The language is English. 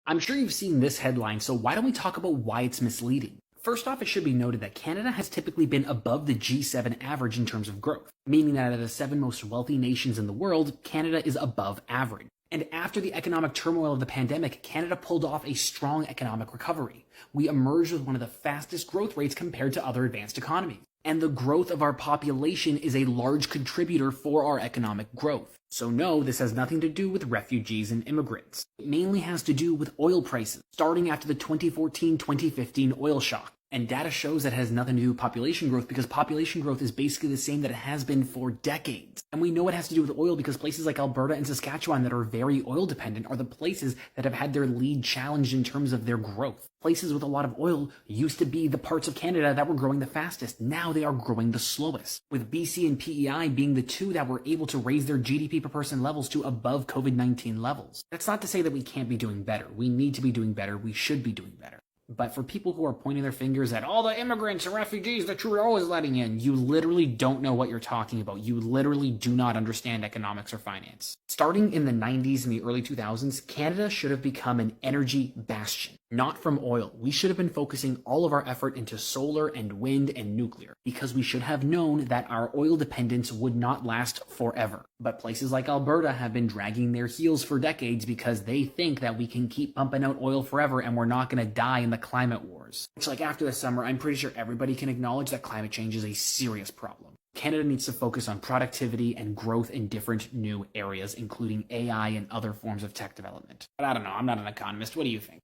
I'm sure you've seen this headline, so why don't we talk about why it's misleading? First off, it should be noted that Canada has typically been above the G7 average in terms of growth, meaning that out of the 7 most wealthy nations in the world, Canada is above average. And after the economic turmoil of the pandemic, Canada pulled off a strong economic recovery. We emerged with one of the fastest growth rates compared to other advanced economies. And the growth of our population is a large contributor for our economic growth. So no, this has nothing to do with refugees and immigrants. It mainly has to do with oil prices, starting after the 2014-2015 oil shock. And data shows that it has nothing to do with population growth because population growth is basically the same that it has been for decades. And we know it has to do with oil because places like Alberta and Saskatchewan that are very oil dependent are the places that have had their lead challenged in terms of their growth. Places with a lot of oil used to be the parts of Canada that were growing the fastest. Now they are growing the slowest, with BC and PEI being the two that were able to raise their GDP per person levels to above COVID-19 levels. That's not to say that we can't be doing better. We need to be doing better. We should be doing better. But for people who are pointing their fingers at all the immigrants and refugees that you were always letting in, you literally don't know what you're talking about. You literally do not understand economics or finance. Starting in the 90s and the early 2000s, Canada should have become an energy bastion. Not from oil. We should have been focusing all of our effort into solar and wind and nuclear, because we should have known that our oil dependence would not last forever. But places like Alberta have been dragging their heels for decades because they think that we can keep pumping out oil forever and we're not going to die in the climate wars. Which, like, after the summer, I'm pretty sure everybody can acknowledge that climate change is a serious problem. Canada needs to focus on productivity and growth in different new areas, including AI and other forms of tech development. But I don't know, I'm not an economist. What do you think?